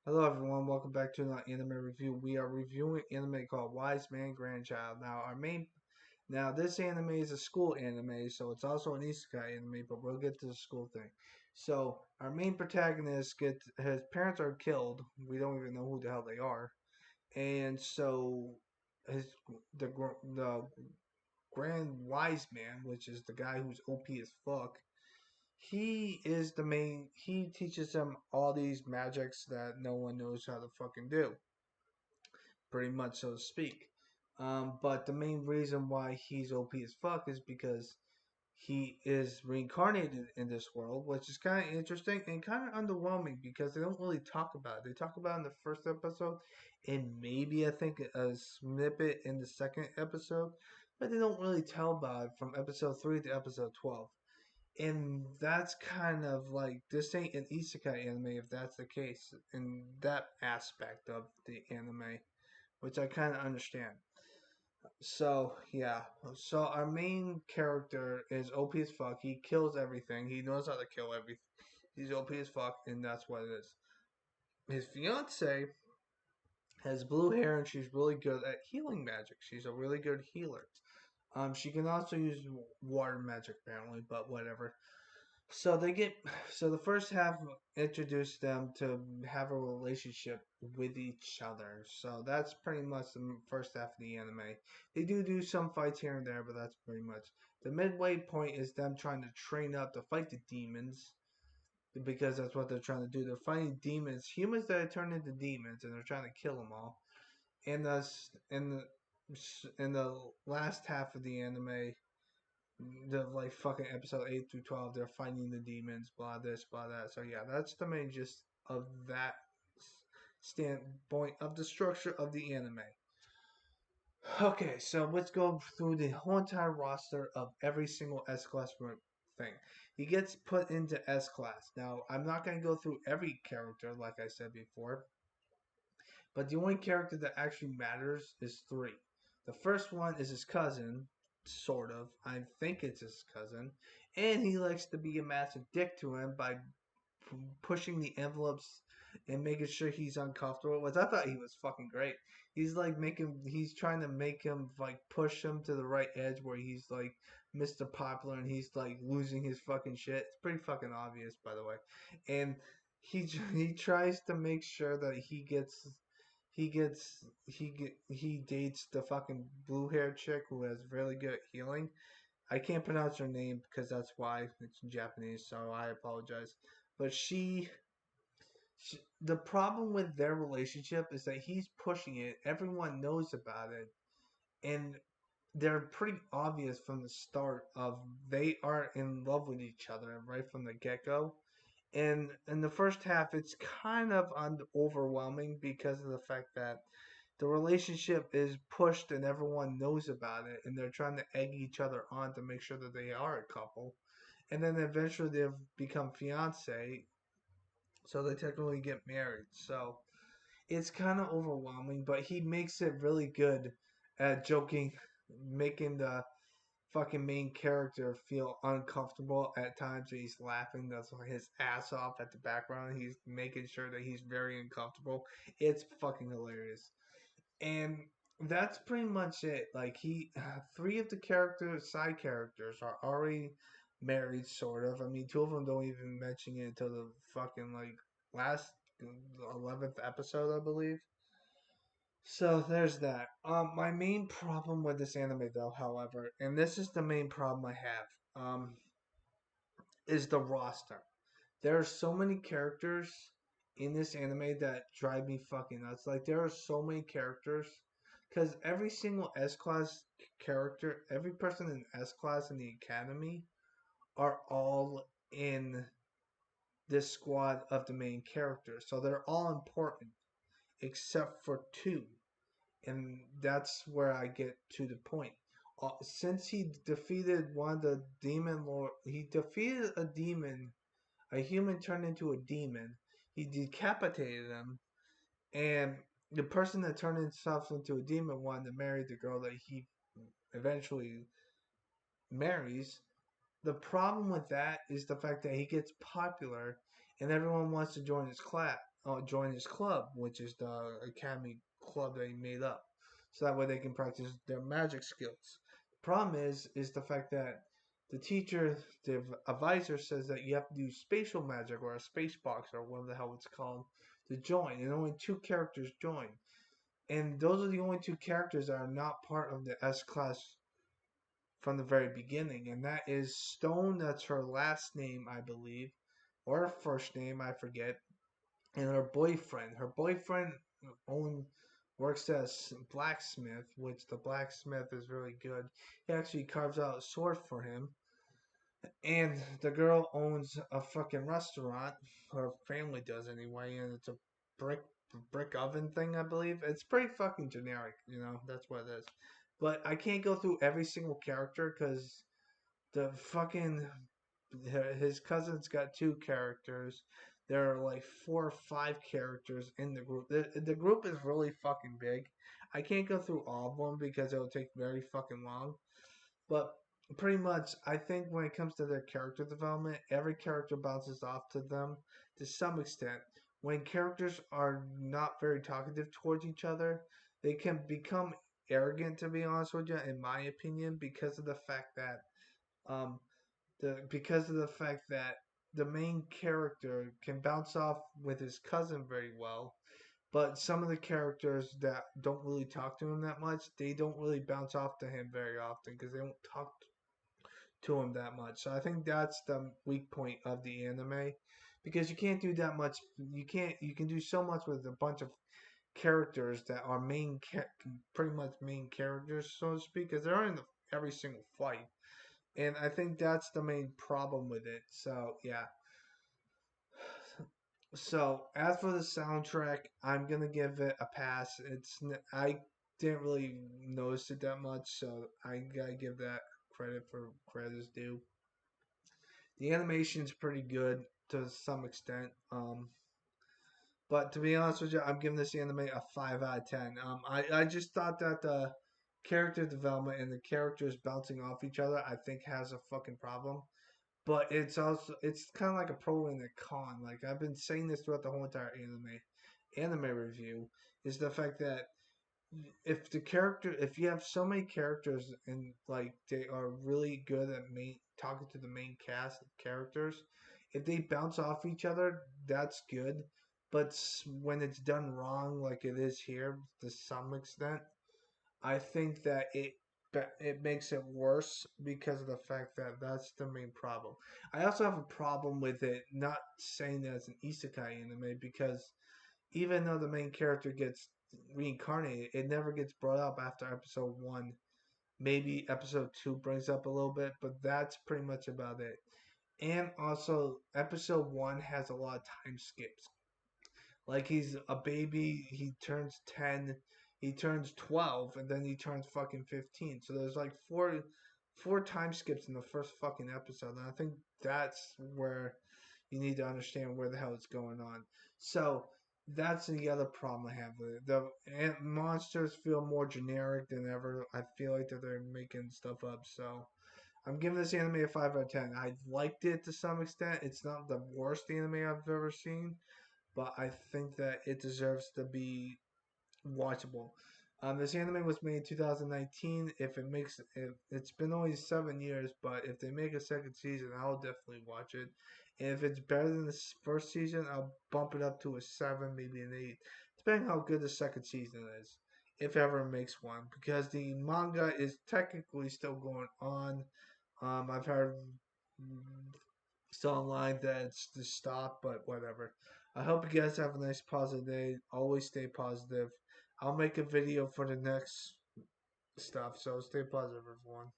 Hello everyone, welcome back to another anime review. We are reviewing anime called Wise Man Grandchild. Now this anime is a school anime, so it's also an isekai anime, but we'll get to the school thing. So our main protagonist his parents are killed. We don't even know who the hell they are, and so his the Grand Wise Man, which is the guy who's OP as fuck, he teaches them all these magics that no one knows how to fucking do, pretty much, so to speak. But the main reason why he's OP as fuck is because he is reincarnated in this world, which is kind of interesting and kind of underwhelming because they don't really talk about it. They talk about it in the first episode and maybe I think a snippet in the second episode, but they don't really tell about it from episode 3 to episode 12. And that's kind of like this ain't an isekai anime if that's the case in that aspect of the anime, which I kind of understand. So yeah, so our main character is OP as fuck. He kills everything. He knows how to kill everything. He's OP as fuck, and that's what it is. His fiance has blue hair, and she's really good at healing magic. She's a really good healer. She can also use water magic apparently, but whatever. So they get so the first half introduced them to have a relationship with each other. So that's pretty much the first half of the anime. They do some fights here and there, but that's pretty much the midway point is them trying to train up to fight the demons because that's what they're trying to do. They're fighting demons, humans that have turned into demons, and they're trying to kill them all. And thus in the last half of the anime, the like fucking episode 8 through 12, they're fighting the demons, blah this, blah that. So yeah, that's the main gist of that standpoint of the structure of the anime. Okay, so let's go through the whole entire roster of every single S class thing. He gets put into S class. Now, I'm not going to go through every character like I said before, but the only character that actually matters is three. The first one is his cousin, sort of. I think it's his cousin. And he likes to be a massive dick to him by pushing the envelopes and making sure he's uncomfortable. Which I thought he was fucking great. He's trying to make him like push him to the right edge where he's like Mr. Popular and he's like losing his fucking shit. It's pretty fucking obvious, by the way. And he tries to make sure that he dates the fucking blue haired chick who has really good healing. I can't pronounce her name because that's why it's in Japanese, so I apologize. But the problem with their relationship is that he's pushing it. Everyone knows about it, and they're pretty obvious from the start of they are in love with each other right from the get go. And in the first half, it's kind of overwhelming because of the fact that the relationship is pushed and everyone knows about it, and they're trying to egg each other on to make sure that they are a couple. And then eventually they've become fiance, so they technically get married. So it's kind of overwhelming, but he makes it really good at joking, making the fucking main character feel uncomfortable at times. He's laughing that's his ass off at the background. He's making sure that he's very uncomfortable. It's fucking hilarious. And that's pretty much it. Like three of the side characters, are already married, sort of. I mean, two of them don't even mention it until the fucking like last 11th episode, I believe. So there's that. My main problem with this anime, though, however, and this is the main problem I have, is the roster. There are so many characters in this anime that drive me fucking nuts. Like there are so many characters because every single S class character, every person in S class in the academy are all in this squad of the main characters. So they're all important except for two. And that's where I get to the point. Since he defeated one of the demon lord, he defeated a demon, a human turned into a demon. He decapitated him, and the person that turned himself into a demon wanted to marry the girl that he eventually marries. The problem with that is the fact that he gets popular, and everyone wants to join his class. join his club, which is the academy club that he made up, so that way they can practice their magic skills. Problem is the fact that the teacher, the advisor, says that you have to do spatial magic or a space box or whatever the hell it's called to join, and only two characters join, and those are the only two characters that are not part of the S class from the very beginning, and that is Stone. That's her last name, I believe, or her first name, I forget, and her boyfriend. Her boyfriend own works as blacksmith, which the blacksmith is really good. He actually carves out a sword for him. And the girl owns a fucking restaurant. Her family does anyway, and it's a brick brick oven thing, I believe. It's pretty fucking generic, That's what it is. But I can't go through every single character because the fucking his cousin's got two characters. There are like 4 or 5 characters in the group. The group is really fucking big. I can't go through all of them because it will take very fucking long. But pretty much, I think when it comes to their character development, every character bounces off to them to some extent. When characters are not very talkative towards each other, they can become arrogant, to be honest with you, in my opinion, um, because of the fact that the main character can bounce off with his cousin very well, but some of the characters that don't really talk to him that much, they don't really bounce off to him very often because they don't talk to him that much. So I think that's the weak point of the anime because you can't do that much. You can do so much with a bunch of characters that are pretty much main characters, so to speak, because they're in every single fight. And I think that's the main problem with it. So yeah. So as for the soundtrack, I'm gonna give it a pass. I didn't really notice it that much, so I gotta give that credit for credit is due. The animation's pretty good to some extent. But to be honest with you, I'm giving this anime a 5 out of 10. I just thought that the character development and the characters bouncing off each other, I think, has a fucking problem. But it's kind of like a pro and a con. Like I've been saying this throughout the whole entire anime review, is the fact that if you have so many characters and like they are really good at talking to the main cast of characters, if they bounce off each other, that's good. But when it's done wrong, like it is here to some extent, I think that it makes it worse because of the fact that that's the main problem. I also have a problem with it not saying that it's an isekai anime because even though the main character gets reincarnated, it never gets brought up after episode 1. Maybe episode 2 brings up a little bit, but that's pretty much about it. And also, episode 1 has a lot of time skips. Like he's a baby, he turns 10, he turns 12, and then he turns fucking 15. So there's like four time skips in the first fucking episode, and I think that's where you need to understand where the hell it's going on. So that's the other problem I have with it. The monsters feel more generic than ever. I feel like that they're making stuff up. So I'm giving this anime a 5 out of 10. I liked it to some extent. It's not the worst anime I've ever seen, but I think that it deserves to be watchable. This anime was made in 2019. It's been only 7 years, but if they make a second season, I'll definitely watch it. And if it's better than the first season, I'll bump it up to a 7, maybe an 8, depending how good the second season is, if ever it makes one. Because the manga is technically still going on. I've heard still online that it's just stopped, but whatever. I hope you guys have a nice positive day. Always stay positive. I'll make a video for the next stuff, so stay positive, everyone.